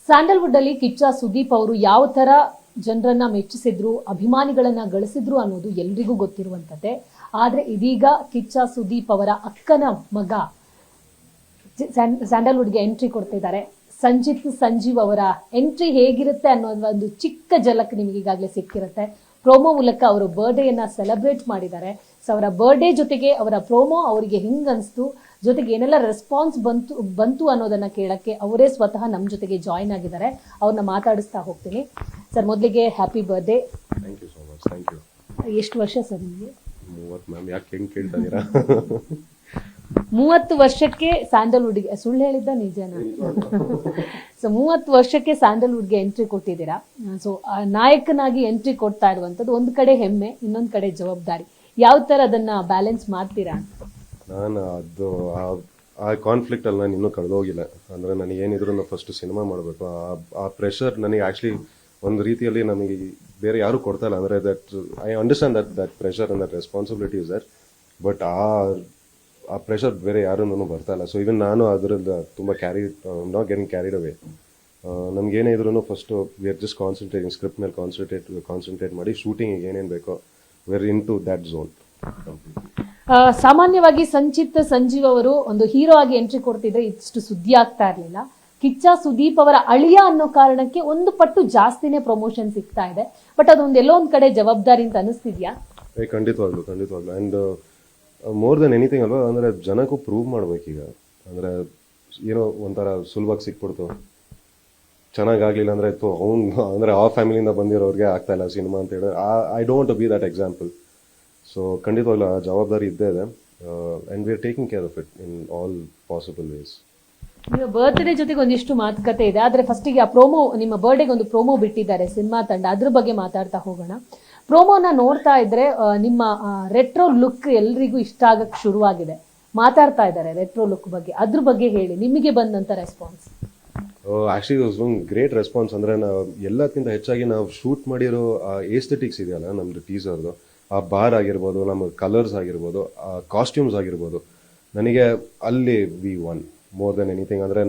Sandalwood ಅಲ್ಲಿ ಕಿಚ್ಚ ಸುದೀಪ್ ಅವರು ಯಾವ ತರ ಜನರನ್ನ ಮೆಚ್ಚಿಸಿದ್ರು, ಅಭಿಮಾನಿಗಳನ್ನ ಗಳಿಸಿದ್ರು ಅನ್ನೋದು ಎಲ್ರಿಗೂ ಗೊತ್ತಿರುವಂತದ್ದೇ. ಆದ್ರೆ ಇದೀಗ ಕಿಚ್ಚ ಸುದೀಪ್ ಅವರ ಅಕ್ಕನ ಮಗ ಸ್ಯಾಂಡಲ್ವುಡ್ಗೆ ಎಂಟ್ರಿ ಕೊಡ್ತಿದ್ದಾರೆ. ಸಂಜಿತ್ ಸಂಜೀವ್ ಅವರ ಎಂಟ್ರಿ ಹೇಗಿರುತ್ತೆ ಅನ್ನೋದು ಒಂದು ಚಿಕ್ಕ ಝಲಕ್ ನಿಮಗೆ ಈಗಾಗಲೇ ಸಿಕ್ಕಿರುತ್ತೆ. ಪ್ರೋಮೋ ಮೂಲಕ ಅವರು ಬರ್ಡೇಯನ್ನ ಸೆಲೆಬ್ರೇಟ್ ಮಾಡಿದ್ದಾರೆ. ಸೊ ಅವರ ಬರ್ಡೇ ಜೊತೆಗೆ ಅವರ ಪ್ರೋಮೋ ಅವರಿಗೆ ಹೆಂಗ್ ಅನ್ಸ್ತು, ಜೊತೆಗೆ ಏನೆಲ್ಲ ರೆಸ್ಪಾನ್ಸ್ ಬಂತು ಅನ್ನೋದನ್ನ ಕೇಳಕ್ಕೆ ಅವರೇ ಸ್ವತಃ ನಮ್ಮ ಜೊತೆಗೆ ಜಾಯಿನ್ ಆಗಿದ್ದಾರೆ. ಅವ್ರನ್ನ ಮಾತಾಡಿಸ್ತಾ ಹೋಗ್ತೀನಿ. ಸರ್, ಮೊದಲಿಗೆ happy birthday. Thank you so much. Thank you. ಎಷ್ಟು ವರ್ಷ ಸರ್ ನಿಮಗೆ? 30 ಮ್ಯಾಮ್. ಯಾಕೆ ಹೆಂಗೆ ಕೇಳ್ತಾ ಇದ್ದೀರಾ? 30 ವರ್ಷಕ್ಕೆ ಸ್ಯಾಂಡಲ್ವುಡ್ಗೆ, ಸುಳ್ಳು ಹೇಳಿದ್ದ ನಿಜನ? ಸೊ 30 ವರ್ಷಕ್ಕೆ ಸ್ಯಾಂಡಲ್ವುಡ್ಗೆ ಎಂಟ್ರಿ ಕೊಟ್ಟಿದ್ದೀರಾ. ಸೊ ನಾಯಕನಾಗಿ ಎಂಟ್ರಿ ಕೊಡ್ತಾ ಇರುವಂತದ್ದು ಒಂದು ಕಡೆ ಹೆಮ್ಮೆ, ಇನ್ನೊಂದು ಕಡೆ ಜವಾಬ್ದಾರಿ. ಯಾವ ತರ ಅದನ್ನ ಬ್ಯಾಲೆನ್ಸ್ ಮಾಡ್ತೀರಾ? ನಾನು ಆ ಕಾನ್ಫ್ಲಿಕ್ಟ್ ಅಲ್ಲಿ ನಾನು ಇನ್ನೂ ಕಳೆದೋಗಿಲ್ಲ. ಅಂದರೆ ನನಗೆ ಏನಿದ್ರು ಫಸ್ಟ್ ಸಿನಿಮಾ ಮಾಡಬೇಕು. ಆ ಪ್ರೆಷರ್ ನನಗೆ ಆ್ಯಕ್ಚುಲಿ ಒಂದು ರೀತಿಯಲ್ಲಿ ನಮಗೆ ಬೇರೆ ಯಾರು ಕೊಡ್ತಾ ಇಲ್ಲ. ಅಂದರೆ that I understand that pressure and that responsibility is that, but ಆ ಪ್ರೆಷರ್ ಬೇರೆ ಯಾರೂ ಬರ್ತಾ ಇಲ್ಲ. ಸೊ ಇವನ್ ನಾನು ಅದರಿಂದ ತುಂಬ ನಾಟ್ ಗೆಟಿಂಗ್ ಕ್ಯಾರಿಡ್ ಅವೇ. ನಮ್ಗೇನೇ ಇದ್ರೂ first we are just concentrating script ಮೇಲೆ ಕಾನ್ಸಂಟ್ರೇಟ್ ಮಾಡಿ ಶೂಟಿಂಗಿಗೆ ಏನೇನು ಬೇಕೋ we are into that zone. ಸಾಮಾನ್ಯವಾಗಿ ಸಂಚಿತ್ ಸಂಜೀವ್ ಅವರು ಒಂದು ಹೀರೋ ಆಗಿ ಎಂಟ್ರಿ ಕೊಡ್ತಿದ್ರೆ ಇಷ್ಟು ಸುದ್ದಿ ಆಗ್ತಾ ಇರ್ಲಿಲ್ಲ. ಕಿಚ್ಚ ಸುದೀಪ್ ಅವರ ಅಳಿಯ ಅನ್ನೋ ಕಾರಣಕ್ಕೆ ಒಂದು ಪಟ್ಟು ಜಾಸ್ತಿನೇ ಪ್ರಮೋಷನ್ ಸಿಗ್ತಾ ಇದೆ. ಬಟ್ ಅದೊಂದು ಎಲ್ಲೋ ಒಂದ್ ಕಡೆ ಜವಾಬ್ದಾರಿ ಅಂತ ಅನಿಸ್ತಿದ್ಯಾ? ಖಂಡಿತವಾಗ್ಲು. ಆ್ಯಂಡ್ ಮೋರ್ ದೆನ್ ಎನಿಥಿಂಗ್ ಅಲ್ವಾ, ಅಂದರೆ ಜನಕ್ಕೂ ಪ್ರೂವ್ ಮಾಡ್ಬೇಕೀಗ. ಅಂದರೆ ಏನೋ ಒಂಥರ ಸುಲಭವಾಗಿ ಸಿಕ್ಬಿಡ್ತು, ಚೆನ್ನಾಗಾಗ್ಲಿಲ್ಲ ಅಂದರೆ ಅಂದರೆ ಆ ಫ್ಯಾಮಿಲಿಯಿಂದ ಬಂದಿರೋರಿಗೆ ಆಗ್ತಾ ಇಲ್ಲ ಸಿನಿಮಾ ಅಂತ ಹೇಳಿ. I don't be that example. So ಖಂಡಿತವಾಗ್ಲೂ ಆ ಜವಾಬ್ದಾರಿ ಇದ್ದೇ ಇದೆ. And we are taking care of it in all possible ways. ನಿಮ್ಮ ಬರ್ತ್ಡೇ ಜೊತೆಗೆ ಒಂದಿಷ್ಟು ಮಾತುಕತೆ ಇದೆ. ಆದ್ರೆ ಫಸ್ಟಿಗೆ ಆ ಪ್ರೋಮೋ, ನಿಮ್ಮ ಬರ್ಡೇಗೆ ಒಂದು ಪ್ರೋಮೋ ಬಿಟ್ಟಿದ್ದಾರೆ ಸಿನಿಮಾ ತಂಡ, ಅದ್ರ ಬಗ್ಗೆ ಮಾತಾಡ್ತಾ ಹೋಗೋಣ. ಪ್ರೋಮೋನ ನೋಡ್ತಾ ಇದ್ರೆ ನಿಮ್ಮ ರೆಟ್ರೋ ಲುಕ್ ಎಲ್ರಿಗೂ ಇಷ್ಟ ಆಗಕ್ಕೆ ಶುರುವಾಗಿದೆ. ಮಾತಾಡ್ತಾ ಇದ್ದಾರೆ ರೆಟ್ರೋ ಲುಕ್ ಬಗ್ಗೆ, ಅದ್ರ ಬಗ್ಗೆ ಹೇಳಿ, ನಿಮಗೆ ಬಂದಂತ response. Actually was one great response. ಅಂದರೆ ನಾವು ಎಲ್ಲಕ್ಕಿಂತ ಹೆಚ್ಚಾಗಿ ನಾವು ಶೂಟ್ ಮಾಡಿರೋ ಏಸ್ಥೆಟಿಕ್ಸ್ ಇದೆಯಲ್ಲ ನಮ್ದು ಟೀಸರ್ದು, ಆ ಬಾರ್ ಆಗಿರ್ಬೋದು, ನಮ್ಮ ಕಲರ್ಸ್ ಆಗಿರ್ಬೋದು, ಆ ಕಾಸ್ಟ್ಯೂಮ್ಸ್ ಆಗಿರ್ಬೋದು, ನನಗೆ ಅಲ್ಲಿ we won more than anything. ಅಂದರೆ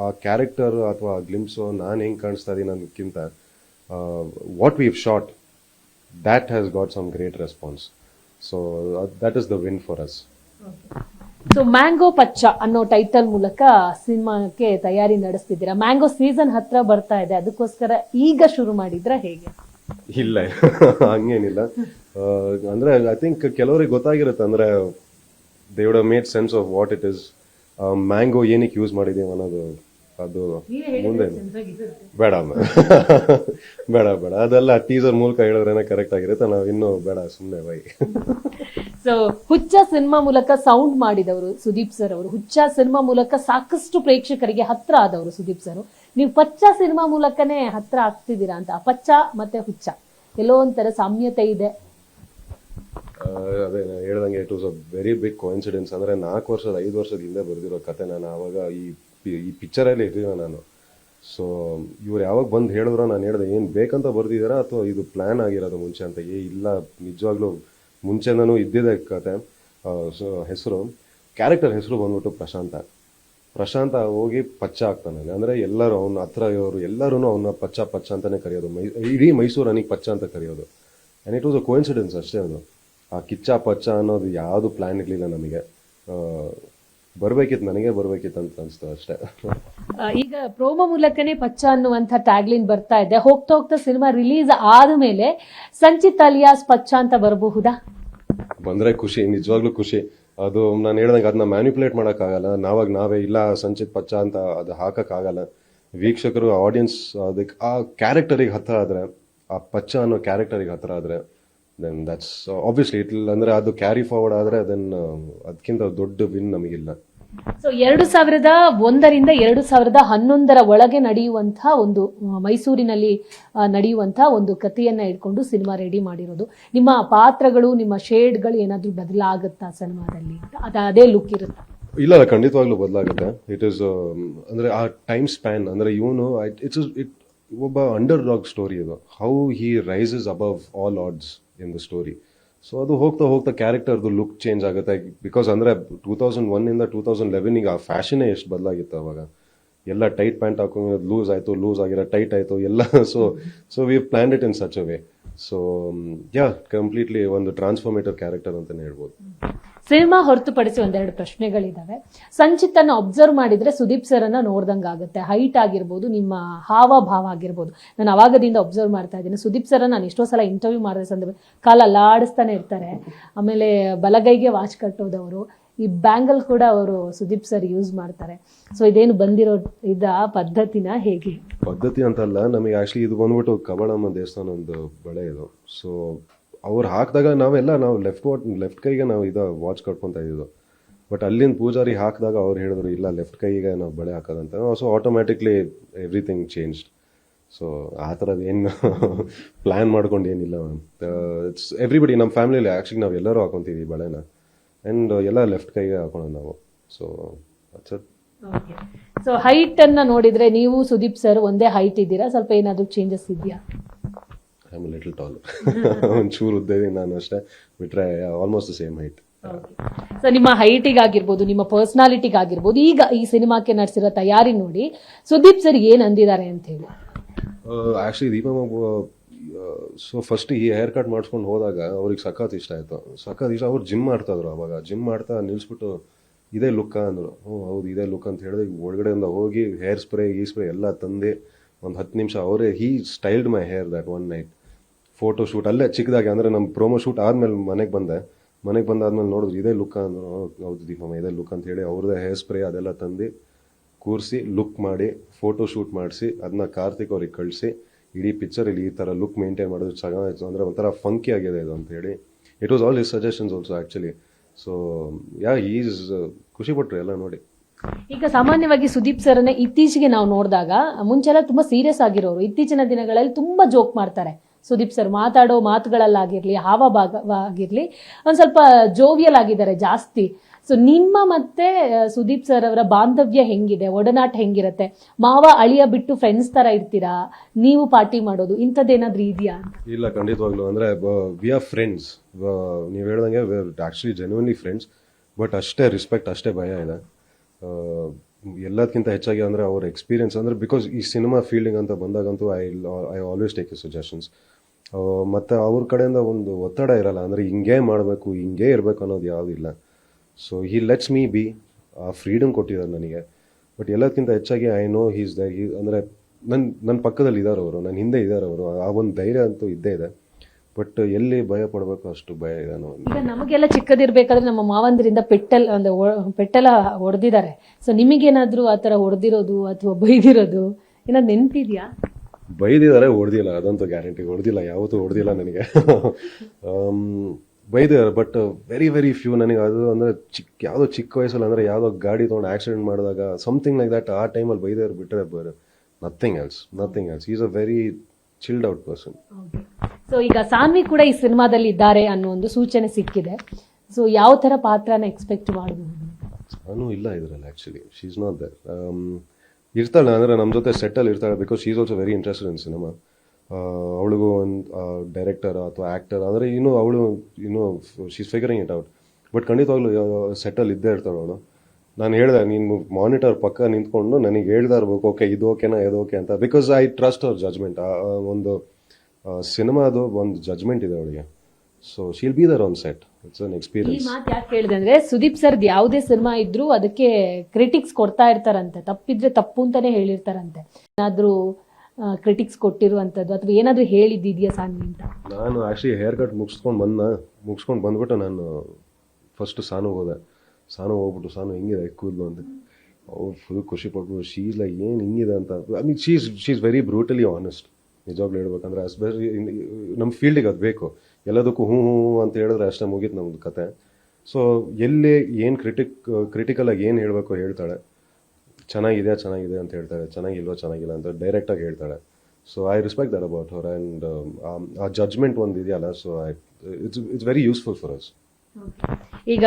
ಆ ಕ್ಯಾರೆಕ್ಟರ್ ಅಥವಾ ಗ್ಲಿಮ್ಸು ನಾನು ಹೆಂಗೆ ಕಾಣಿಸ್ತಾ ಇದ್ದೀನಿ ಅನ್ನೋದಕ್ಕಿಂತ what we shot that has got some great response. So that is the win for us. So mango Pachcha ಅನ್ನೋ ಟೈಟಲ್ ಮೂಲಕ ಸಿನಿಮಾಕ್ಕೆ ತಯಾರಿ ನಡೆಸ್ತಿದ್ದೀರಾ. ಮ್ಯಾಂಗೋ ಸೀಸನ್ ಹತ್ರ ಬರ್ತಾ ಇದೆ, ಅದಕ್ಕೋಸ್ಕರ ಈಗ ಶುರು ಮಾಡಿದ್ರ ಹೇಗೆ? ಇಲ್ಲ ಹಂಗೇನಿಲ್ಲ. ಅಂದ್ರೆ ಐ ಥಿಂಕ್ ಕೆಲವರಿಗೆ ಗೊತ್ತಾಗಿರುತ್ತೆ. ಅಂದ್ರೆ they would have made sense of what it is. Mango ಏನಕ್ಕೆ ಯೂಸ್ ಮಾಡಿದೀವಿ ಅನ್ನೋದು ಅದು ಮುಂದೆ ಬೇಡ ಅದೆಲ್ಲ ಟೀಸರ್ ಮೂಲಕ ಹೇಳಿದ್ರೇನೆ ಕರೆಕ್ಟ್ ಆಗಿರುತ್ತೆ. ನಾವು ಇನ್ನೂ ಬೇಡ, ಸುಮ್ಮನೆ ಬೈ. ಸೊ ಹುಚ್ಚ ಸಿನಿಮಾ ಮೂಲಕ ಸೌಂಡ್ ಮಾಡಿದವರು ಸುದೀಪ್ ಸರ್ ಅವರು. ಹುಚ್ಚ ಸಿನಿಮಾ ಮೂಲಕ ಸಾಕಷ್ಟು ಪ್ರೇಕ್ಷಕರಿಗೆ ಹತ್ರ ಆದವರು ಸುದೀಪ್ ಸರ್. ನೀವು ಪಚ್ಚ ಸಿನಿಮಾ ಮೂಲಕನೇ ಹತ್ರ ಆಗ್ತಿದ್ದೀರಾ ಅಂತ. ಪಚ್ಚ ಮತ್ತೆ ಹುಚ್ಚ ಎಲ್ಲೋ ಒಂಥರ ಸಾಮ್ಯತೆ ಇದೆ. ಅದೇ ಹೇಳ್ದಂಗೆ it was a very big coincidence. ಅಂದ್ರೆ 5 ವರ್ಷದ ಹಿಂದೆ ಬರೆದಿರೋ ಕತೆ. ನಾನು ಆವಾಗ ಈ ಪಿಕ್ಚರಲ್ಲಿ ಇರಲಿಲ್ಲ ನಾನು. ಸೊ ಇವ್ರು ಯಾವಾಗ ಬಂದು ಹೇಳಿದ್ರು, ನಾನು ಹೇಳಿದೆ ಏನು ಬೇಕಂತ ಬರ್ದಿದ್ದೀರಾ ಅಥವಾ ಇದು ಪ್ಲ್ಯಾನ್ ಆಗಿರೋದು ಮುಂಚೆ ಅಂತ. ಇಲ್ಲ, ನಿಜವಾಗ್ಲೂ ಮುಂಚೆನೂ ಇದ್ದಿದೆ ಕತೆ. ಸೊ ಕ್ಯಾರೆಕ್ಟರ್ ಹೆಸರು ಬಂದ್ಬಿಟ್ಟು ಪ್ರಶಾಂತ ಹೋಗಿ ಪಚ್ಚ ಆಗ್ತಾನೆ. ಅಂದರೆ ಎಲ್ಲರೂ ಅವನ ಹತ್ರ ಇರೋರು ಎಲ್ಲರೂ ಅವನ್ನ ಪಚ್ಚ ಅಂತಾನೆ ಕರೆಯೋದು. ಇಡೀ ಮೈಸೂರು ಅವನಿಗೆ ಪಚ್ಚ ಅಂತ ಕರೆಯೋದು. And it was a coincidence ಅಷ್ಟೇ. ಅದು ಆ ಕಿಚ್ಚ ಪಚ್ಚ ಅನ್ನೋದು ಯಾವುದು ಪ್ಲ್ಯಾನ್ ಇರಲಿಲ್ಲ ನಮಗೆ. ನನಗೆ ಬರ್ಬೇಕಿತ್ತು ಅಂತ ಅನ್ಸ್ತು ಅಷ್ಟೇ. ಈಗ ಪ್ರೋಮೋ ಮೂಲಕನೇ ಪಚ್ಚ ಅನ್ನುವಂಥ ಟ್ಯಾಗ್ಲೈನ್ ಬರ್ತಾ ಇದೆ. ಹೋಗ್ತಾ ಸಿನಿಮಾ ರಿಲೀಸ್ ಆದ್ಮೇಲೆ ಸಂಚಿತ್ ಅಲಿಯಾಸ್ ಪಚ್ಚ ಅಂತ ಬರಬಹುದಾ? ಬಂದ್ರೆ ಖುಷಿ, ನಿಜವಾಗ್ಲೂ ಖುಷಿ. ಅದು ನಾನು ಹೇಳ್ದಂಗೆ ಅದನ್ನ ಮ್ಯಾನಿಪುಲೇಟ್ ಮಾಡೋಕ್ಕಾಗಲ್ಲ. ನಾವೇ ಇಲ್ಲ ಸಂಚಿತ್ ಪಚ್ಚ ಅಂತ ಅದು ಹಾಕಕ್ಕಾಗಲ್ಲ. ವೀಕ್ಷಕರು, ಆಡಿಯನ್ಸ್ ಅದಕ್ಕೆ ಆ ಕ್ಯಾರೆಕ್ಟರಿಗೆ ಹತ್ರ ಆದ್ರೆ, ಆ ಪಚ್ಚ ಅನ್ನೋ ಕ್ಯಾರೆಕ್ಟರಿಗೆ ಹತ್ರ ಆದ್ರೆ, then that's obviously it will. ಅಂದ್ರೆ ಅದು ಕ್ಯಾರಿ ಫಾರ್ವರ್ಡ್ ಆದ್ರೆ ದೆನ್ ಅದಕ್ಕಿಂತ ದೊಡ್ಡ ವಿನ್ ನಮಗಿಲ್ಲ. ಸೊ 2001ರಿಂದ 2011 ಒಳಗೆ ನಡೆಯುವಂತಹ ಒಂದು ಮೈಸೂರಿನಲ್ಲಿ ನಡೆಯುವಂತಹ ಒಂದು ಕಥೆಯನ್ನ ಇಟ್ಕೊಂಡು ಸಿನಿಮಾ ರೆಡಿ ಮಾಡಿರೋದು. ನಿಮ್ಮ ಪಾತ್ರಗಳು, ನಿಮ್ಮ ಶೇಡ್ಗಳು ಏನಾದ್ರೂ ಬದಲಾಗುತ್ತಾ ಸಿನಿಮಾದಲ್ಲಿ? ಅದೇ ಲುಕ್ ಇರುತ್ತಾ? ಇಲ್ಲ, ಖಂಡಿತವಾಗ್ಲೂ ಬದಲಾಗುತ್ತೆ. ಇಟ್ ಇಸ್ ಅಂದ್ರೆ ಆ ಟೈಮ್ ಸ್ಪ್ಯಾನ್. ಅಂದ್ರೆ ಇವನು ಒಬ್ಬ ಅಂಡರ್ ಡಾಗ್ ಸ್ಟೋರಿ ಇದು. How he rises above all odds in the story. So ಅದು ಹೋಗ್ತಾ ಕ್ಯಾರೆಕ್ಟರ್ದು ಲುಕ್ ಚೇಂಜ್ ಆಗುತ್ತೆ. ಬಿಕಾಸ್ ಅಂದರೆ 2001ಇಂದ 2011 ಆ ಫ್ಯಾಷನೇ ಎಷ್ಟು ಬದಲಾಗಿತ್ತು ಅವಾಗ. ಎಲ್ಲ ಟೈಟ್ ಪ್ಯಾಂಟ್ ಹಾಕೊಂಡು ಲೂಸ್ ಆಯಿತು, ಲೂಸ್ ಆಗಿರೋ ಟೈಟ್ ಆಯಿತು ಎಲ್ಲ. So we plan it in such a way. So yeah, completely ಒಂದು ಟ್ರಾನ್ಸ್ಫಾರ್ಮೇಟಿವ್ ಕ್ಯಾರೆಕ್ಟರ್ ಅಂತಲೇ ಹೇಳ್ಬೋದು. ಸಿನಿಮಾ ಹೊರತುಪಡಿಸಿ ಒಂದೆರಡು ಪ್ರಶ್ನೆಗಳಿದಾವೆ. ಸಂಚಿತನ್ನ ಅಬ್ಸರ್ವ್ ಮಾಡಿದ್ರೆ ಸುದೀಪ್ ಸರ್ ಅನ್ನ ನೋಡ್ದಂಗಾಗುತ್ತೆ. ಹೈಟ್ ಆಗಿರ್ಬೋದು, ನಿಮ್ಮ ಹಾವಭಾವ ಆಗಿರ್ಬೋದು. ನಾನು ಅವಾಗದಿಂದ ಅಬ್ಸರ್ವ್ ಮಾಡ್ತಾ ಇದ್ದೀನಿ. ಸುದೀಪ್ ಸರ್ ನಾನು ಎಷ್ಟೋ ಸಲ ಇಂಟರ್ವ್ಯೂ ಮಾಡಿದ ಸಂದರ್ಭ ಕಾಲ ಅಲ್ಲಾಡಿಸ್ತಾನೆ ಇರ್ತಾರೆ. ಆಮೇಲೆ ಬಲಗೈಗೆ ವಾಚ್ ಕಟ್ಟೋದವರು, ಈ ಬ್ಯಾಂಗಲ್ ಕೂಡ ಅವರು ಸುದೀಪ್ ಸರ್ ಯೂಸ್ ಮಾಡ್ತಾರೆ. ಸೊ ಇದೇನು ಬಂದಿರೋ ಪದ್ಧತಿನ ಹೇಗೆ? ಪದ್ಧತಿ ಅಂತಲ್ಲ, ನಮಗೆ ಆಕ್ಚುಲಿ ಇದು ಬಂದ್ಬಿಟ್ಟು ಕಬಾಳಮ್ಮ ದೇವಸ್ಥಾನ ಒಂದು ಬಳೆ ಇದು. ಸೊ ಅವ್ರು ಹಾಕಿದಾಗ ನಾವು ಲೆಫ್ಟ್ ಕೈಗೆ ನಾವು ವಾಚ್ ಕಟ್ಕೊತಾ ಇದ್ದು. ಬಟ್ ಅಲ್ಲಿಂದ ಪೂಜಾರಿ ಹಾಕಿದಾಗ ಅವ್ರು ಹೇಳಿದ್ರು ಇಲ್ಲ ಲೆಫ್ಟ್ ಕೈಗೆ ನಾವು ಬಳೆ ಹಾಕೋದಂತ. So automatically everything changed. So ಆ ಥರದ್ದು ಏನು ಪ್ಲ್ಯಾನ್ ಮಾಡ್ಕೊಂಡು ಏನಿಲ್ಲ ಮ್ಯಾಮ್. ಇಟ್ಸ್ ಎವ್ರಿಬಡಿ ನಮ್ಮ ಫ್ಯಾಮಿಲಿಯಲ್ಲಿ ಆ್ಯಕ್ಚುಲಿ ನಾವು ಎಲ್ಲರೂ ಹಾಕೊತೀವಿ ಬಳೆನ. ಆ್ಯಂಡ್ ಎಲ್ಲ ಲೆಫ್ಟ್ ಕೈಗೆ ಹಾಕೊಳ್ಳೋದು ನಾವು. ಸೊ ಸೊ ಹೈಟ್ ಅನ್ನ ನೋಡಿದ್ರೆ ನೀವು ಸುದೀಪ್ ಸರ್ ಒಂದೇ ಹೈಟ್ ಇದ್ದೀರಾ? ಸ್ವಲ್ಪ ಏನಾದರೂ ಚೇಂಜಸ್ ಇದೆಯಾ? I am little tall. ಒಂಚೂರು ಉದ್ದ ಇದೀನಿ ನಾನು ಅಷ್ಟೇ, ಬಿಟ್ರೆ ಆಲ್ಮೋಸ್ಟ್ ಸೇಮ್ ಹೈಟ್. ಸೊ ನಿಮ್ಮ ಹೈಟಿಗಾಗಿರ್ಬೋದು, ನಿಮ್ಮ ಪರ್ಸನಾಲಿಟಿಗಾಗಿರ್ಬೋದು, ಈಗ ಈ ಸಿನಿಮಾಕ್ಕೆ ನಡೆಸಿರೋ ತಯಾರಿ ನೋಡಿ ಸುದೀಪ್ ಸರ್ ಏನ್ ಅಂದಿದ್ದಾರೆ ಅಂತ ಹೇಳಿ? ಆ್ಯಕ್ಚುಲಿ ದೀಪಮ್ಮ ಸೊ ಫಸ್ಟ್ ಈ ಹೇರ್ ಕಟ್ ಮಾಡಿಸ್ಕೊಂಡು ಹೋದಾಗ ಅವ್ರಿಗೆ ಸಖತ್ ಇಷ್ಟ ಆಯಿತು. ಅವ್ರು ಜಿಮ್ ಮಾಡ್ತಾಯಿದ್ರು. ಅವಾಗ ಜಿಮ್ ಮಾಡ್ತಾ ನಿಲ್ಲಿಸ್ಬಿಟ್ಟು ಇದೇ ಲುಕ್ಕ ಅಂದರು. ಹೌದು ಇದೇ ಲುಕ್ ಅಂತ ಹೇಳಿದ್ರೆ ಒಳಗಡೆಯಿಂದ ಹೋಗಿ ಹೇರ್ ಸ್ಪ್ರೇ ಎಲ್ಲ ತಂದು ಒಂದು 10 ನಿಮಿಷ ಅವರೇ styled my hair that one night. Photo shoot ಅಲ್ಲೇ ಚಿಕ್ಕದಾಗಿ, ಅಂದರೆ ನಮ್ಮ ಪ್ರೋಮೋ ಶೂಟ್ ಆದಮೇಲೆ ಮನೆಗೆ ಬಂದಾದ್ಮೇಲೆ ನೋಡಿದ್ರು ಇದೇ ಲುಕ್ ಅಂದರು. ಹೌದು ದೀಪಮ್ಮ ಇದೇ ಲುಕ್ ಅಂತ ಹೇಳಿ ಅವ್ರದ್ದೇ ಹೇರ್ ಸ್ಪ್ರೇ ಅದೆಲ್ಲ ತಂದು ಕೂರಿಸಿ ಲುಕ್ ಮಾಡಿ ಫೋಟೋ ಶೂಟ್ ಮಾಡಿಸಿ ಅದನ್ನ ಕಾರ್ತಿಕ್ ಅವ್ರಿಗೆ ಕಳಿಸಿ ಇಡೀ ಪಿಕ್ಚರಲ್ಲಿ ಈ ಥರ ಲುಕ್ ಮೇಂಟೈನ್ ಮಾಡೋದು ಚೆನ್ನಾಗಿತ್ತು, ಅಂದರೆ ಒಂಥರ ಫಂಕಿ ಆಗಿದೆ ಇದು ಅಂತ ಹೇಳಿ. It was all his suggestions also actually. So is ಖುಷಿಪಟ್ಟರು ಎಲ್ಲ ನೋಡಿ. ಈಗ ಸಾಮಾನ್ಯವಾಗಿ ಸುದೀಪ್ ಸರ್ನೇ ಇತ್ತೀಚೆಗೆ ನಾವು ನೋಡಿದಾಗ ಮುಂಚೆಲ್ಲ ತುಂಬಾ ಸೀರಿಯಸ್ ಆಗಿರೋರು, ಇತ್ತೀಚಿನ ದಿನಗಳಲ್ಲಿ ತುಂಬಾ ಜೋಕ್ ಮಾಡ್ತಾರೆ. ಸುದೀಪ್ ಸರ್ ಮಾತಾಡೋ ಮಾತುಗಳಲ್ಲಾಗಿರ್ಲಿ, ಹಾವಭಾವವಾಗಿರ್ಲಿ ಒಂದ್ ಸ್ವಲ್ಪ ಜೋವಿಯಲ್ ಆಗಿದ್ದಾರೆ ಜಾಸ್ತಿ. ಸೊ ನಿಮ್ಮ ಮತ್ತೆ ಸುದೀಪ್ ಸರ್ ಅವರ ಬಾಂಧವ್ಯ ಹೆಂಗಿದೆ, ಒಡನಾಟ ಹೆಂಗಿರತ್ತೆ? ಮಾವ ಅಳಿಯ ಬಿಟ್ಟು ಫ್ರೆಂಡ್ಸ್ ತರ ಇರ್ತೀರಾ, ನೀವು ಪಾರ್ಟಿ ಮಾಡೋದು ಇಂಥದ್ದೇನಾದ್ರೂ ಇದೆಯಾ? ಇಲ್ಲ, ಖಂಡಿತವಾಗ್ಲು. ಅಂದರೆ ವಿ ಆರ್ ಫ್ರೆಂಡ್ಸ್. ನೀವು ಹೇಳ್ದಂಗೆ ಆ್ಯಕ್ಚುಲಿ ಜೆನ್ಯೂನ್ಲಿ ಫ್ರೆಂಡ್ಸ್. ಬಟ್ ಅಷ್ಟೇ ರೆಸ್ಪೆಕ್ಟ್, ಅಷ್ಟೇ ಭಯ ಇದೆ. ಎಲ್ಲದಕ್ಕಿಂತ ಹೆಚ್ಚಾಗಿ ಅಂದರೆ ಅವ್ರ ಎಕ್ಸ್ಪೀರಿಯನ್ಸ್, ಅಂದರೆ ಬಿಕಾಸ್ ಈ ಸಿನಿಮಾ ಫೀಲ್ಡಿಂಗ್ ಅಂತ ಬಂದಾಗಂತೂ I always take you suggestions. ಮತ್ತು ಅವ್ರ ಕಡೆಯಿಂದ ಒಂದು ಒತ್ತಡ ಇರಲ್ಲ, ಅಂದರೆ ಹಿಂಗೇ ಮಾಡಬೇಕು, ಹಿಂಗೇ ಇರಬೇಕು ಅನ್ನೋದು ಯಾವುದಿಲ್ಲ. So he lets me be, ಆ ಫ್ರೀಡಮ್ ಕೊಟ್ಟಿದ್ದಾರೆ ನನಗೆ. ಬಟ್ ಎಲ್ಲದಕ್ಕಿಂತ ಹೆಚ್ಚಾಗಿ ಐ ನೋ ಹೀಸ್ ದ ಅಂದರೆ ನನ್ನ ಪಕ್ಕದಲ್ಲಿ ಇದ್ದಾರೆ ಅವರು, ನನ್ನ ಹಿಂದೆ ಇದ್ದಾರೆ ಅವರು. ಆ ಒಂದು ಧೈರ್ಯ ಅಂತೂ ಇದ್ದೇ ಇದೆ. ಬಟ್ ಎಲ್ಲಿ ಭಯ ಪಡಬೇಕು ಅಷ್ಟು ಭಯ ಇದೆ. ಈಗ ನಮಗೆಲ್ಲ ಚಿಕ್ಕದಿರ್ಬೇಕಾದ್ರೆ ನಮ್ಮ ಮಾವಂದ್ರಿಂದ ಪೆಟ್ಟೆಲ್ಲ ಹೊಡೆದಿದ್ದಾರೆ. ಸೊ ನಿಮಗೇನಾದ್ರೂ ಆ ಥರ ಹೊಡೆದಿರೋದು ಅಥವಾ ಬೈದಿರೋದು ಏನಾದ್ರು ನೆನಪಿದ್ಯಾ? ಬೈದಿದ್ದಾರೆ, ಹೊಡೆದಿಲ್ಲ, ಅದಂತೂ ಗ್ಯಾರಂಟಿ. ಹೊಡೆದಿಲ್ಲ, ಯಾವತ್ತೂ ಹೊಡೆದಿಲ್ಲ ನನಗೆ. ಬೈದಿದ್ದಾರೆ, ಬಟ್ ವೆರಿ ಫ್ಯೂ. ನನಗೆ ಅದು ಅಂದರೆ ಯಾವುದೋ ಚಿಕ್ಕ ವಯಸ್ಸಲ್ಲಿ, ಅಂದರೆ ಯಾವುದೋ ಗಾಡಿ ತೊಗೊಂಡು ಆಕ್ಸಿಡೆಂಟ್ ಮಾಡಿದಾಗ ಸಮಥಿಂಗ್ ಲೈಕ್ ದಟ್, ಆ ಟೈಮಲ್ಲಿ ಬೈದಿದ್ದಾರೆ ಬಿಟ್ಟರೆ nothing else. Is a very chilled out person. So ಈಗ ಸಾನ್ವಿ ಕೂಡ ಈ ಸಿನಿಮಾದಲ್ಲಿ ಇದ್ದಾರೆ ಅನ್ನೋ ಒಂದು ಸೂಚನೆ ಸಿಕ್ಕಿದೆ. ಸೊ ಯಾವ ತರ ಪಾತ್ರನ ಎಕ್ಸ್ಪೆಕ್ಟ್ ಮಾಡಬಹುದು? ಸಾನು ಇಲ್ಲ ಇದರಲ್ಲಿ actually. She is not there. ಇರ್ತಾಳೆ, ಅಂದರೆ ನಮ್ಮ ಜೊತೆ ಸೆಟ್ಟಲ್ಲಿ ಇರ್ತಾಳೆ, because she is also very interested in cinema. ಅವಳಿಗೂ ಒಂದು ಡೈರೆಕ್ಟರ್ ಅಥವಾ ಆ್ಯಕ್ಟರ್ ಅಂದರೆ ಅವಳು she is figuring it out. But ಖಂಡಿತವಾಗ್ಲೂ ಸೆಟ್ಟಲ್ಲಿ ಇದ್ದೇ ಇರ್ತಾಳೆ ಅವಳು. ನಾನು ಹೇಳಿದೆ, ನೀನು ಮಾನಿಟರ್ ಪಕ್ಕ ನಿಂತ್ಕೊಂಡು ನನಗೆ ಹೇಳ್ತಾ ಇರ್ಬೇಕು, ಓಕೆ ಇದು ಓಕೆನಾ ಇದು ಓಕೆ ಅಂತ. ಬಿಕಾಸ್ ಐ ಟ್ರಸ್ಟ್ ಅವ್ರ ಜಜ್ಮೆಂಟ್. ಒಂದು ಸಿನಿಮಾದು ಒಂದು ಜಜ್ಮೆಂಟ್ ಇದೆ ಅವಳಿಗೆ. So she'll be there on set. It's an experience. ಈ ಮಾತು ಯಾಕೆ ಹೇಳಿದೆ ಅಂದ್ರೆ, ಸುದೀಪ್ ಸರ್ದು ಯಾವುದೇ ಸಿನಿಮಾ ಇದ್ರೂ ಅದಕ್ಕೆ ಕ್ರಿಟಿಕ್ಸ್ ಕೊಡ್ತಾ ಇರ್ತಾರಂತೆ, ತಪ್ಪಿದ್ರೆ ತಪ್ಪು ಅಂತಾನೆ ಹೇಳಿರ್ತಾರಂತೆ. ಏನಾದ್ರೂ ಕ್ರಿಟಿಕ್ಸ್ ಕೊಟ್ಟಿರುವಂಥದ್ದು ಅಥವಾ ಏನಾದರೂ ಹೇಳಿದ್ದಿದೆಯಾ ಸಾನ್ವಿ ಅಂತ? ನಾನು ಆ್ಯಕ್ಚುಲಿ ಹೇರ್ ಕಟ್ ಮುಗಿಸ್ಕೊಂಡು ಬಂದ್ಬಿಟ್ಟು ನಾನು ಫಸ್ಟ್ ಸಾನು ಹೋಗ್ಬಿಟ್ಟು ಸಾನು ಹೆಂಗಿದೆ ಕೂದಲು ಅಂತ ಅವ್ರು ಫುಲ್ ಖುಷಿ ಪಡ್ಬಿಟ್ಟು ಶೀಸ್ ಲೈಕ್ ಏನು ಹಿಂಗಿದೆ ಅಂತ. I mean she is very brutally honest. ನಿಜವಾಗ್ಲೂ ಹೇಳ್ಬೇಕಂದ್ರೆ ಎಸ್ಪೆಷಲಿ ನಮ್ಮ ಫೀಲ್ಡಿಗೆ ಅದು ಬೇಕು. ಎಲ್ಲದಕ್ಕೂ ಹ್ಞೂ ಅಂತ ಹೇಳಿದ್ರೆ ಅಷ್ಟೇ ಮುಗೀತು ನಮ್ಮದು ಕತೆ. ಸೊ ಎಲ್ಲಿ ಏನು ಕ್ರಿಟಿಕಲಾಗಿ ಏನು ಹೇಳಬೇಕು ಹೇಳ್ತಾಳೆ. ಚೆನ್ನಾಗಿದೆ ಅಂತ ಹೇಳ್ತಾಳೆ, ಚೆನ್ನಾಗಿಲ್ಲ ಅಂತ ಡೈರೆಕ್ಟಾಗಿ ಹೇಳ್ತಾಳೆ. So I respect that about her. And ಆ ಜಡ್ಜ್ಮೆಂಟ್ ಒಂದು ಇದೆಯಲ್ಲ, so it's very useful for us. ಈಗ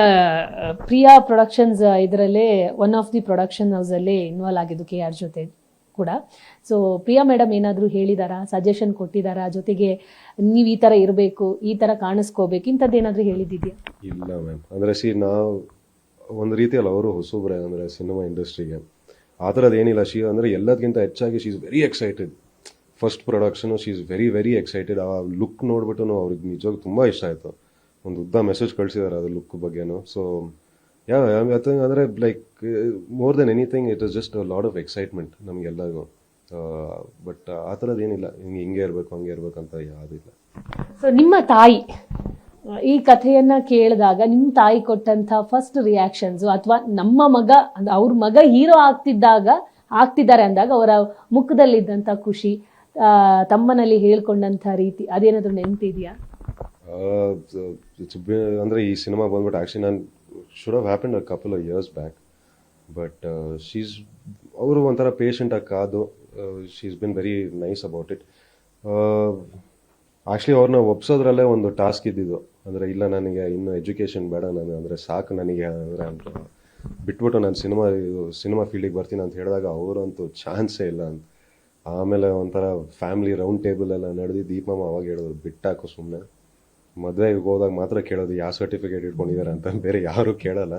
ಪ್ರಿಯಾ ಪ್ರೊಡಕ್ಷನ್ಸ್ ಇದರಲ್ಲೇ ಒನ್ ಆಫ್ ದಿ ಪ್ರೊಡಕ್ಷನ್ ಹೌಸಲ್ಲಿ ಇನ್ವಾಲ್ವ್ ಆಗಿದ್ದು KR ಜೊತೆ ಕೂಡ. ಸೊ ಪ್ರಿಯಾ ಮೇಡಮ್ ಏನಾದರೂ ಹೇಳಿದಾರಾ, ಸಜೆಷನ್ ಕೊಟ್ಟಿದ್ದಾರಾ? ಜೊತೆಗೆ ನೀವು ಈ ಥರ ಇರಬೇಕು, ಈ ಥರ ಕಾಣಿಸ್ಕೋಬೇಕು, ಇಂಥದ್ದೇನಾದರೂ ಹೇಳಿದ್ದಿದೆಯಾ? ಇಲ್ಲ ಮ್ಯಾಮ್. ಅಂದರೆ ನಾವು ಒಂದು ರೀತಿಯಲ್ಲಿ ಅವರು ಹೊಸಬ್ರೆ ಅಂದರೆ ಸಿನಿಮಾ ಇಂಡಸ್ಟ್ರಿಗೆ. ಆ ಥರದ್ದು ಏನಿಲ್ಲ. ಅಂದರೆ ಎಲ್ಲದಕ್ಕಿಂತ ಹೆಚ್ಚಾಗಿ she is very excited. First production she is very very excited. ಆ ಲುಕ್ ನೋಡ್ಬಿಟ್ಟು ಅವ್ರಿಗೆ ನಿಜವಾಗ ತುಂಬ ಇಷ್ಟ ಆಯಿತು. ಒಂದು ಉದ್ದ ಮೆಸೇಜ್ ಕಳಿಸಿದ್ದಾರೆ ಅದು ಲುಕ್ ಬಗ್ಗೆನೂ. ಸೊ ಅಂದರೆ like more than anything it is just a lot of excitement ನಮಗೆಲ್ಲರಿಗೂ. ಬಟ್ ಆ ಥರದ್ದು ಏನಿಲ್ಲ, ಹಿಂಗೆ ಇರಬೇಕು ಹಂಗೆ ಇರಬೇಕಂತ ಯಾವುದಿಲ್ಲ. ಸೊ ನಿಮ್ಮ ತಾಯಿ ಈ ಕಥೆಯನ್ನ ಕೇಳಿದಾಗ ನಿಮ್ಮ ತಾಯಿ ಕೊಟ್ಟಂತ ಫಸ್ಟ್ ರಿಯಾಕ್ಷನ್ಸ್, ಅಥವಾ ನಮ್ಮ ಮಗ ಅವ್ರ ಮಗ ಹೀರೋ ಆಗ್ತಿದ್ದಾರೆ ಅಂದಾಗ ಅವರ ಮುಖದಲ್ಲಿದ್ದಂಥ ಖುಷಿ, ತಮ್ಮನಲ್ಲಿ ಹೇಳ್ಕೊಂಡಂಥ ರೀತಿ, ಅದೇನಾದ್ರೂ ನೆನಪಿದೆಯಾ? ಅಂದರೆ ಈ ಸಿನಿಮಾ ಬಂದ್ಬಿಟ್ಟು ಆ್ಯಕ್ಚುಲಿ ನಾನು should have happened a couple of years back. But ಅವರು ಒಂಥರ ಪೇಷಂಟಾಗಿ ಕಾದು she's been very nice about it. Actually ಅವ್ರನ್ನ ಒಪ್ಸೋದ್ರಲ್ಲೇ ಒಂದು ಟಾಸ್ಕ್ ಇದ್ದಿದ್ದು. ಅಂದರೆ ಇಲ್ಲ ನನಗೆ ಇನ್ನು ಎಜುಕೇಷನ್ ಬೇಡ, ನಾನು ಅಂದರೆ ಸಾಕು ನನಗೆ, ಅಂದರೆ ಬಿಟ್ಬಿಟ್ಟು ನಾನು ಸಿನಿಮಾ ಫೀಲ್ಡಿಗೆ ಬರ್ತೀನಿ ಅಂತ ಹೇಳಿದಾಗ ಅವರಂತೂ ಚಾನ್ಸೇ ಇಲ್ಲ ಅಂತ. ಆಮೇಲೆ ಒಂಥರ ಫ್ಯಾಮಿಲಿ ರೌಂಡ್ ಟೇಬಲ್ ಎಲ್ಲ ನಡೆದು ದೀಪಮ್ಮ ಅವಾಗ ಹೇಳಿದ್ರು, ಬಿಟ್ಟಾಕು ಸುಮ್ಮನೆ, ಮದುವೆಗೆ ಹೋದಾಗ ಮಾತ್ರ ಕೇಳೋದು ಯಾವ ಸರ್ಟಿಫಿಕೇಟ್ ಇಟ್ಕೊಂಡಿದ್ದಾರೆ ಅಂತ, ಬೇರೆ ಯಾರೂ ಕೇಳಲ್ಲ,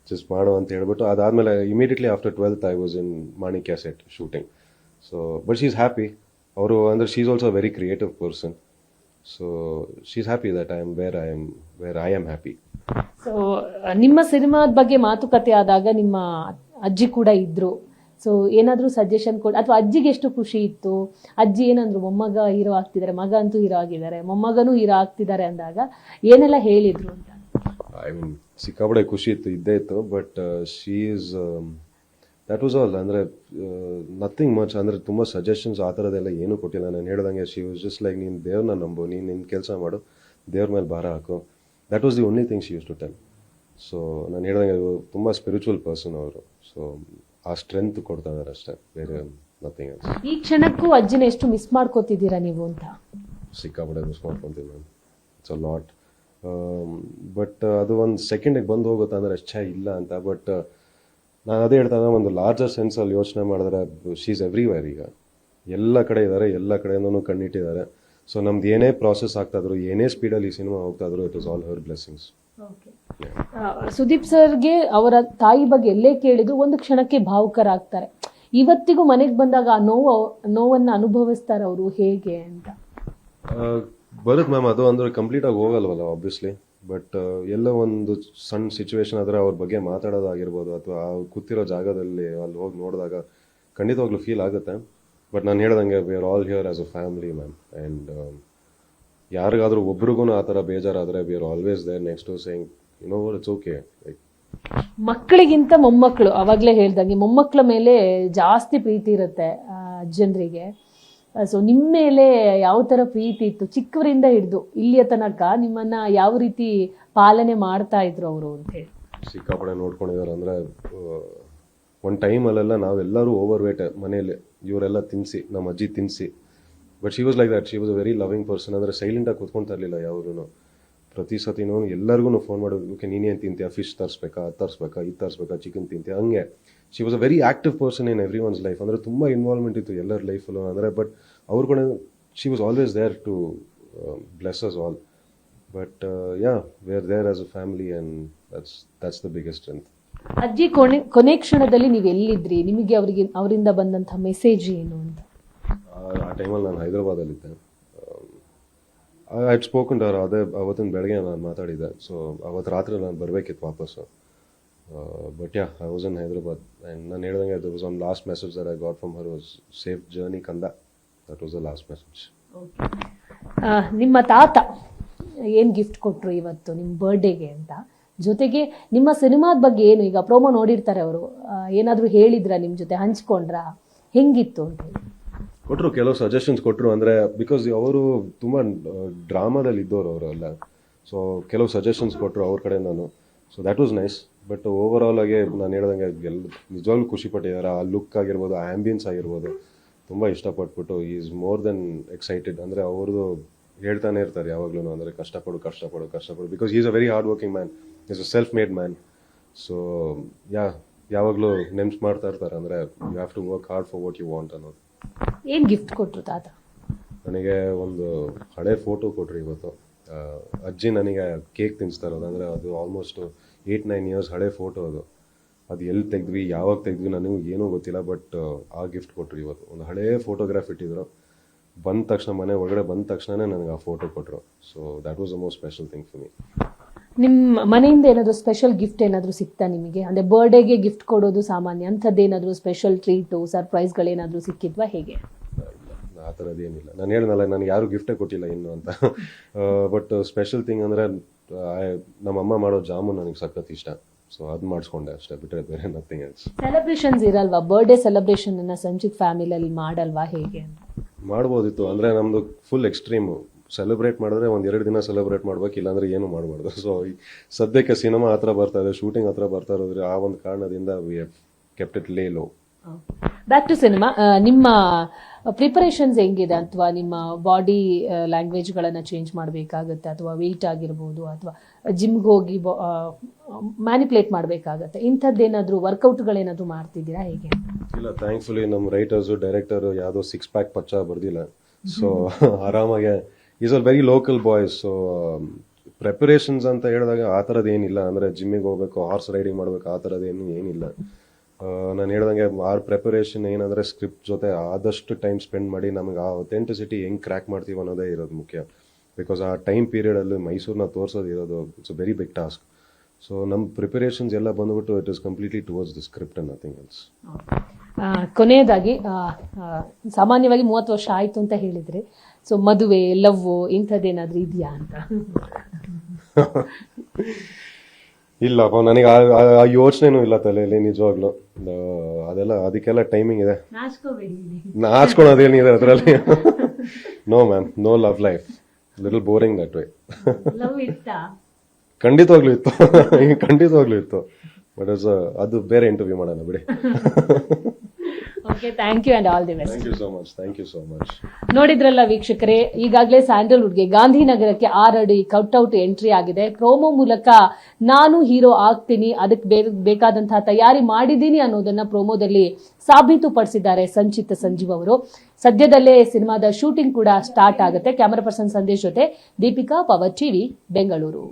ಜಸ್ಟ್ ಮಾಡು ಅಂತ ಹೇಳ್ಬಿಟ್ಟು. ಅದಾದಮೇಲೆ immediately after 12th I was in Manikya set shooting. So but she is happy. ಅವರು ಅಂದರೆ she is also very creative person. So she is happy that where I am happy. So ನಿಮ್ಮ ಸಿನಿಮಾದ ಬಗ್ಗೆ ಮಾತುಕತೆ ಆದಾಗ ನಿಮ್ಮ ಅಜ್ಜಿ ಕೂಡ ಇದ್ರು. ಸೊ ಏನಾದರೂ ಸಜೆಷನ್ ಕೊಡ್, ಅಥವಾ ಅಜ್ಜಿಗೆ ಎಷ್ಟು ಖುಷಿ ಇತ್ತು? ಅಜ್ಜಿ ಏನಂದ್ರು, ಮೊಮ್ಮಗ ಹೀರೋ ಆಗ್ತಿದ್ದಾರೆ, ಮಗ ಅಂತೂ ಹೀರೋ ಆಗಿದ್ದಾರೆ, ಮೊಮ್ಮಗನೂ ಹೀರೋ ಆಗ್ತಿದ್ದಾರೆ ಅಂದಾಗ ಏನೆಲ್ಲ ಹೇಳಿದ್ರು ಅಂತ? ಐ ಮೀನ್ ಸಿಕ್ಕಾಪಡೆ ಖುಷಿ ಇತ್ತು, ಇದ್ದೇ ಇತ್ತು. But she is that was all. ಅಂದರೆ ನಥಿಂಗ್ ಮಚ್. ಅಂದರೆ ತುಂಬ ಸಜೆಷನ್ಸ್ ಆ ಥರದ್ದೆಲ್ಲ ಏನೂ ಕೊಟ್ಟಿಲ್ಲ. ನಾನು ಹೇಳ್ದಂಗೆ ಶಿ ವಾಸ್ ಜಸ್ಟ್ ಲೈಕ್, ನೀನು ದೇವ್ರನ್ನ ನಂಬು, ನೀನು ನಿನ್ನ ಕೆಲಸ ಮಾಡು, ದೇವ್ರ ಮೇಲೆ ಭಾರ ಹಾಕು. That was the only thing she use to tell. So ನಾನು ಹೇಳ್ದಂಗೆ ತುಂಬ ಸ್ಪಿರಿಚುವಲ್ ಪರ್ಸನ್ ಅವರು. ಸೊ ಆ ಸ್ಟ್ರೆಂತ್ ಕೊಡ್ತಾ ಇದ್ದಾರೆ ಅಷ್ಟೇ, ಬೇರೆ ನಥಿಂಗ್ ಎಲ್ಸ್. ಈ ಕ್ಷಣಕ್ಕೂ ಅಜ್ಜಿನ ಎಷ್ಟು ಮಿಸ್ ಮಾಡ್ಕೋತಿದ್ದೀರಾ ನೀವು ಅಂತ? ಸಿಕ್ಕಾಪಡೆ ಮಿಸ್ ಮಾಡ್ಕೊತೀವಿ ma'am. It's a lot. But ಅದು ಒಂದು ಸೆಕೆಂಡಿಗೆ ಬಂದು ಹೋಗುತ್ತೆ ಅಂದರೆ ಅಷ್ಟೇ ಇಲ್ಲ ಅಂತ. ಬಟ್ ನಾನು ಅದೇ ಹೇಳ್ತಾನೆ, ಒಂದು ಲಾರ್ಜರ್ ಸೆನ್ಸಲ್ಲಿ ಯೋಚನೆ ಮಾಡಿದ್ರೆ ಶಿ ಈಸ್ ಎವ್ರಿವೇರ್. ಈಗ ಎಲ್ಲ ಕಡೆ ಇದ್ದಾರೆ, ಎಲ್ಲ ಕಡೆಯಿಂದನೂ ಕಣ್ಣಿಟ್ಟಿದ್ದಾರೆ. ಸೊ ನಮ್ದು ಏನೇ ಪ್ರಾಸೆಸ್ ಆಗ್ತಾಯಿದ್ರು, ಏನೇ ಸ್ಪೀಡಲ್ಲಿ ಈ ಸಿನಿಮಾ ಹೋಗ್ತಾಯಿದ್ರು, it is all her blessings. Sudeep ಸರ್ಗೆ ಅವರ ತಾಯಿ ಬಗ್ಗೆ ಎಲ್ಲೇ ಕೇಳಿದ್ರು ಒಂದು ಕ್ಷಣಕ್ಕೆ ಭಾವುಕರಾಗ್ತಾರೆ. ಇವತ್ತಿಗೂ ಮನೆಗೆ ಬಂದಾಗ ಆ ನೋವನ್ನು ಅನುಭವಿಸ್ತಾರೆ ಅವರು, ಹೇಗೆ ಅಂತ? ಬರುತ್ತೆ ಮ್ಯಾಮ್. ಅದು ಅಂದರೆ ಕಂಪ್ಲೀಟಾಗಿ ಹೋಗಲ್ವಲ್ಲ ಆಬ್ವಿಯಸ್ಲಿ. ಬಟ್ ಎಲ್ಲೋ ಒಂದು ಸಣ್ಣ ಸಿಚುವೇಶನ್ ಆದರೆ ಅವ್ರ ಬಗ್ಗೆ ಮಾತಾಡೋದಾಗಿರ್ಬೋದು, ಅಥವಾ ಅವ್ರು ಕೂತಿರೋ ಜಾಗದಲ್ಲಿ ಅಲ್ಲಿ ಹೋಗಿ ನೋಡಿದಾಗ ಖಂಡಿತವಾಗ್ಲೂ ಫೀಲ್ ಆಗುತ್ತೆ. ಬಟ್ ನಾನು ಹೇಳ್ದಂಗೆ we are all here as a family ma'am. And ಯಾರಿಗಾದ್ರೂ ಒಬ್ರಿಗೂ ಆ ಥರ ಬೇಜಾರಾದರೆ we are always there next to saying you know it's okay. Like ಮಕ್ಕಳಿಗಿಂತ ಮೊಮ್ಮಕ್ಕಳು, ಅವಾಗಲೇ ಹೇಳ್ದಂಗೆ ಮೊಮ್ಮಕ್ಕಳ ಮೇಲೆ ಜಾಸ್ತಿ ಪ್ರೀತಿ ಇರುತ್ತೆ ಜನರಿಗೆ. ಸೊ ನಿಮ್ಮ ಮೇಲೆ ಯಾವ ಥರ ಪ್ರೀತಿ ಇತ್ತು ಚಿಕ್ಕವರಿಂದ ಹಿಡಿದು ಇಲ್ಲಿಯ ತನಕ? ನಿಮ್ಮನ್ನ ಯಾವ ರೀತಿ ಪಾಲನೆ ಮಾಡ್ತಾ ಇದ್ರು ಅವರು ಅಂತ ಹೇಳಿ? ಸಿಕ್ಕಾಪಡೆ ನೋಡ್ಕೊಂಡಿದ್ದಾರೆ. ಅಂದರೆ ಒಂದು ಟೈಮಲ್ಲೆಲ್ಲ ನಾವೆಲ್ಲರೂ ಓವರ್ ವೇಟ್ ಮನೆಯಲ್ಲಿ, ಇವರೆಲ್ಲ ತಿನ್ನಿಸಿ, ನಮ್ಮ ಅಜ್ಜಿ ತಿನ್ನಿಸಿ. But she was like that. She was a very loving person. ಅಂದರೆ ಸೈಲೆಂಟಾಗಿ ಕೂತ್ಕೊಳ್ತಾ ಇರಲಿಲ್ಲ ಯಾವಾಗೂ. ಪ್ರತಿ ಸತಿನೂ ಎಲ್ಲರಿಗೂ ಫೋನ್ ಮಾಡೋದು, ಓಕೆ ನೀನೇನು ತಿಂತೀಯಾ, ಫಿಶ್ ತರಿಸ್ಬೇಕಾ, ಅದು ತರಿಸ್ಬೇಕಾ, ಇದು ತರಿಸ್ಬೇಕಾ, ಚಿಕನ್ ತಿಂತೀಯಾ, ಹಂಗೆ. She was a very active person in every once life. ಅಂದರೆ ತುಂಬ ಇನ್ವಾಲ್ವ್ಮೆಂಟ್ ಇತ್ತು ಎಲ್ಲರ ಲೈಫಲ್ಲೂ. ಅಂದರೆ ಬಟ್ ಅವ್ರ ಕೂಡ she was always there to bless us all. But yeah we are there as a family and that's the biggest strength. ಅಜ್ಜಿ ಕೊನೆ ಕ್ಷಣದಲ್ಲಿ ನೀವು ಎಲ್ಲಿದ್ರಿ? ನಿಮಗೆ ಅವರಿಂದ ಬಂದಂಥ ಮೆಸೇಜ್ ಏನು ಅಂತ? ಆ ಟೈಮಲ್ಲಿ ನಾನು ಹೈದರಾಬಾದಲ್ಲಿದ್ದೆ. I had spoken to her. ಅದೇ ಅವತ್ತಿನ ಬೆಳಗ್ಗೆ ನಾನು ಮಾತಾಡಿದ್ದೆ. ಸೊ ಅವತ್ತು ರಾತ್ರಿ ನಾನು ಬರಬೇಕಿತ್ತು ವಾಪಸ್ಸು. But yeah I was in Hyderabad. And ನಾನು ಹೇಳ್ದಂಗೆ there was one last message that I got from her was safe journey ಕಂದ. That was the last message. ನಿಮ್ಮ ತಾತ ಏನು ಗಿಫ್ಟ್ ಕೊಟ್ಟರು ಇವತ್ತು ನಿಮ್ಮ ಬರ್ಡೇಗೆ ಅಂತ? ಜೊತೆಗೆ ನಿಮ್ಮ ಸಿನಿಮಾದ ಬಗ್ಗೆ ಏನು, ಈಗ ಪ್ರೋಮೋ ನೋಡಿರ್ತಾರೆ ಅವರು, ಏನಾದರೂ ಹೇಳಿದ್ರಾ ನಿಮ್ಮ ಜೊತೆ, ಹಂಚ್ಕೊಂಡ್ರಾ, ಹೆಂಗಿತ್ತು ಅಂತ ಹೇಳಿ? ಕೊಟ್ಟರು, ಕೆಲವು ಸಜೆಷನ್ಸ್ ಕೊಟ್ಟರು. ಅಂದರೆ ಬಿಕಾಸ್ ಅವರು ತುಂಬ ಡ್ರಾಮಾದಲ್ಲಿ ಇದ್ದವರು ಅವರೆಲ್ಲ. ಸೊ ಕೆಲವು ಸಜೆಷನ್ಸ್ ಕೊಟ್ಟರು ಅವ್ರ ಕಡೆ ನಾನು. So that was nice. But over all ಆಗಿ ನಾನು ಹೇಳ್ದಂಗೆ ಎಲ್ಲ ನಿಜವಾಗ್ಲೂ ಖುಷಿ ಪಟ್ಟಿದ್ದಾರೆ. ಆ ಲುಕ್ ಆಗಿರ್ಬೋದು, ಆ ಆ್ಯಂಬಿಯನ್ಸ್ ಆಗಿರ್ಬೋದು, ತುಂಬ ಇಷ್ಟಪಟ್ಬಿಟ್ಟು ಈಸ್ ಮೋರ್ ದೆನ್ ಎಕ್ಸೈಟೆಡ್. ಅಂದರೆ ಅವ್ರದ್ದು ಹೇಳ್ತಾನೆ ಇರ್ತಾರೆ ಯಾವಾಗಲೂ, ಅಂದರೆ ಕಷ್ಟಪಡು ಕಷ್ಟಪಡು ಕಷ್ಟಪಡು. Because is a very hard working man, is a self made man. So ಯಾವಾಗಲೂ ನೆನ್ಪು ಮಾಡ್ತಾ ಇರ್ತಾರೆ. ಅಂದರೆ you have to work hard for what you want ಅನ್ನೋದು. ಏನು ಗಿಫ್ಟ್ ಕೊಟ್ಟರು ತಾತ? ನನಗೆ ಒಂದು ಹಳೆ ಫೋಟೋ ಕೊಟ್ಟರು ಇವತ್ತು. ಅಜ್ಜಿ ನನಗೆ ಕೇಕ್ ತಿನ್ನಿಸ್ತಾ ಇರೋದು. ಅಂದರೆ ಅದು ಆಲ್ಮೋಸ್ಟ್ 8-9 ಇಯರ್ಸ್ ಹಳೆ ಫೋಟೋ ಅದು. ಅದು ಎಲ್ಲಿ ತೆಗೆದ್ವಿ ಯಾವಾಗ ತೆಗೆದ್ವಿ ನನಗೂ ಏನೂ ಗೊತ್ತಿಲ್ಲ. ಬಟ್ ಆ ಗಿಫ್ಟ್ ಕೊಟ್ಟರು. ಇವತ್ತು ಒಂದು ಹಳೇ ಫೋಟೋಗ್ರಾಫ್ ಇಟ್ಟಿದ್ರು. ಬಂದ ತಕ್ಷಣ ಮನೆ ಒಳಗಡೆ ಬಂದ ತಕ್ಷಣನೇ ನನಗೆ ಆ ಫೋಟೋ ಕೊಟ್ಟರು. So that was the most special thing for me. ನಿಮ್ಮ ಮನೆಯಿಂದ ಏನಾದರೂ ಸ್ಪೆಷಲ್ ಗಿಫ್ಟ್ ಏನಾದರೂ ಸಿಕ್ತಾ ನಿಮಗೆ? ಅಂದರೆ ಬರ್ಡೇಗೆ ಗಿಫ್ಟ್ ಕೊಡೋದು ಸಾಮಾನ್ಯ, ಅಂಥದ್ದೇನಾದರೂ ಸ್ಪೆಷಲ್ ಟ್ರೀಟು ಸರ್ಪ್ರೈಸ್ಗಳೇನಾದರೂ ಸಿಕ್ಕಿದ್ವಾ ಹೇಗೆ? ಆ ಥರದ್ದೇನಿಲ್ಲ. ನಾನು ಹೇಳಿದ್ನಲ್ಲ, ನನಗೆ ಯಾರು ಗಿಫ್ಟೇ ಕೊಟ್ಟಿಲ್ಲ ಇನ್ನು ಅಂತ. ಬಟ್ ಸ್ಪೆಷಲ್ ಥಿಂಗ್ ಅಂದರೆ ನಮ್ಮಮ್ಮ ಮಾಡೋ ಜಾಮೂನ್ ನನಗೆ ಸಖತ್ ಇಷ್ಟ. ಸೊ ಅದು ಮಾಡಿಸ್ಕೊಂಡೆ ಅಷ್ಟೇ, ಬಿಟ್ಟರೆ ಬೇರೆ ನಥಿಂಗ್ ಎಲ್ಸ್. ಸೆಲೆಬ್ರೇಷನ್ಸ್ ಇರಲ್ವಾ? ಬರ್ಡೇ ಸೆಲೆಬ್ರೇಷನ್ ಅನ್ನ ಸಂಚಿತ್ ಫ್ಯಾಮಿಲಿಯಲ್ಲಿ ಮಾಡಲ್ವಾ ಹೇಗೆ ಅಂತ? ಮಾಡ್ಬೋದಿತ್ತು. ಅಂದರೆ ನಮ್ಮದು ಫುಲ್ ಎಕ್ಸ್ಟ್ರೀಮು. ಸೆಲೆಬ್ರೇಟ್ ಮಾಡಿದ್ರೆ ಒಂದು 2 ದಿನ ಸೆಲೆಬ್ರೇಟ್ ಮಾಡ್ಬೇಕು, ಇಲ್ಲಾಂದ್ರೆ ಏನು ಮಾಡಬಾರ್ದು. ಸೊ ಸದ್ಯಕ್ಕೆ ಸಿನಿಮಾ ಹತ್ರ ಬರ್ತಾ ಇದೆ, ಶೂಟಿಂಗ್ ಹತ್ರ ಬರ್ತಾ ಇರೋದ್ರೆ ಆ ಒಂದು ಕಾರಣದಿಂದ ವಿ ಹ್ಯಾವ್ ಕೆಪ್ಟ್ ಇಟ್ ಲೇ ಲೋ. ಬ್ಯಾಕ್ ಟು ಸಿನಿಮಾ, ನಿಮ್ಮ ಪ್ರಿಪರೇಷನ್ಸ್ ಹೆಂಗಿದೆ? ಅಥವಾ ನಿಮ್ಮ ಬಾಡಿ ಲ್ಯಾಂಗ್ವೇಜ್ಗಳನ್ನು ಚೇಂಜ್ ಮಾಡಬೇಕಾಗತ್ತೆ, ಅಥವಾ ವೆಯ್ಟ್ ಆಗಿರ್ಬೋದು, ಅಥವಾ ಜಿಮ್ಗೆ ಹೋಗಿ ಮ್ಯಾನಿಪ್ಯುಲೇಟ್ ಮಾಡಬೇಕಾಗತ್ತೆ, ಇಂಥದ್ದೇನಾದರೂ ವರ್ಕೌಟ್ಗಳೇನಾದರೂ ಮಾಡ್ತಿದ್ದೀರಾ ಹೇಗೆ? ಇಲ್ಲ, ಥ್ಯಾಂಕ್ಫುಲಿ ನಮ್ಮ ರೈಟರ್ಸು ಡೈರೆಕ್ಟರು ಯಾವುದೋ 6 ಪ್ಯಾಕ್ ಪಚ್ಚ ಬರ್ದಿಲ್ಲ. ಸೊ ಆರಾಮಾಗೆ is all very local boys. So preparations ಅಂತ ಹೇಳಿದಾಗ ಆ ಥರದ್ದು ಏನಿಲ್ಲ. ಅಂದರೆ ಜಿಮ್ಮಿಗೆ ಹೋಗ್ಬೇಕು, ಹಾರ್ಸ್ ರೈಡಿಂಗ್ ಮಾಡಬೇಕು, ಆ ಥರದ್ದೇನು ಏನಿಲ್ಲ. ನಾನು ಹೇಳ್ದಂಗೆ ಆರ್ ಪ್ರಿಪರೇಷನ್ ಏನಂದರೆ ಸ್ಕ್ರಿಪ್ಟ್ ಜೊತೆ ಆದಷ್ಟು ಟೈಮ್ ಸ್ಪೆಂಡ್ ಮಾಡಿ ನಮಗೆ ಆ ಅಥೆಂಟಿಸಿಟಿ ಹೆಂಗೆ ಕ್ರ್ಯಾಕ್ ಮಾಡ್ತೀವಿ ಅನ್ನೋದೇ ಇರೋದು ಮುಖ್ಯ. ಬಿಕಾಸ್ ಆ ಟೈಮ್ ಪೀರಿಯಡಲ್ಲಿ ಮೈಸೂರನ್ನ ತೋರಿಸೋದು ಇರೋದು it's a very big task. So ನಮ್ಮ ಪ್ರಿಪರೇಷನ್ಸ್ ಎಲ್ಲ ಬಂದುಬಿಟ್ಟು it is completely towards the script and nothing else. ಕೊನೆಯದಾಗಿ, ಸಾಮಾನ್ಯವಾಗಿ 30 ವರ್ಷ ಆಯಿತು ಅಂತ ಹೇಳಿದ್ರಿ. ಸೊ ಮದುವೆ, ಲವ್ ಇಂಥದ್ದೇನಾದರೂ ಇದೆಯಾ ಅಂತ? ಇಲ್ಲಪ್ಪ, ನನಗೆ ಆ ಯೋಚನೆನೂ ಇಲ್ಲ ತಲೆಯಲ್ಲಿ ನಿಜವಾಗ್ಲು. ಅದೆಲ್ಲ ಅದಕ್ಕೆಲ್ಲ ಟೈಮಿಂಗ್ ಇದೆ. ನಾಚ್ಕೊಳ್ಳೋದೇನಿದೆ ಅದರಲ್ಲಿ? No ma'am, no love life, little boring that way. ಖಂಡಿತವಾಗ್ಲೂ ಇತ್ತು, ಖಂಡಿತವಾಗ್ಲೂ ಇತ್ತು. ಬಟ್ ಅದು ಬೇರೆ ಇಂಟರ್ವ್ಯೂ ಮಾಡೋಣ ಬಿಡಿ. Okay, thank you and all the best. Thank you so much. Thank you so much. ನೋಡಿದ್ರಲ್ಲ ವೀಕ್ಷಕರೇ, ಈಗಾಗಲೇ ಸ್ಯಾಂಡಲ್ವುಡ್ಗೆ ಗಾಂಧಿನಗರಕ್ಕೆ 6 ಅಡಿ ಕಟ್ಔಟ್ ಎಂಟ್ರಿ ಆಗಿದೆ. ಪ್ರೋಮೋ ಮೂಲಕ ನಾನು ಹೀರೋ ಆಗ್ತೀನಿ, ಅದಕ್ಕೆ ಬೇಕಾದಂತಹ ತಯಾರಿ ಮಾಡಿದ್ದೀನಿ ಅನ್ನೋದನ್ನ ಪ್ರೋಮೋದಲ್ಲಿ ಸಾಬೀತುಪಡಿಸಿದ್ದಾರೆ ಸಂಚಿತ್ ಸಂಜೀವ್ ಅವರು. ಸದ್ಯದಲ್ಲೇ ಸಿನಿಮಾದ ಶೂಟಿಂಗ್ ಕೂಡ ಸ್ಟಾರ್ಟ್ ಆಗುತ್ತೆ. ಕ್ಯಾಮರಾ ಪರ್ಸನ್ ಸಂದೇಶ್ ಜೊತೆ ದೀಪಿಕಾ, ಪವರ್ ಟಿವಿ, ಬೆಂಗಳೂರು.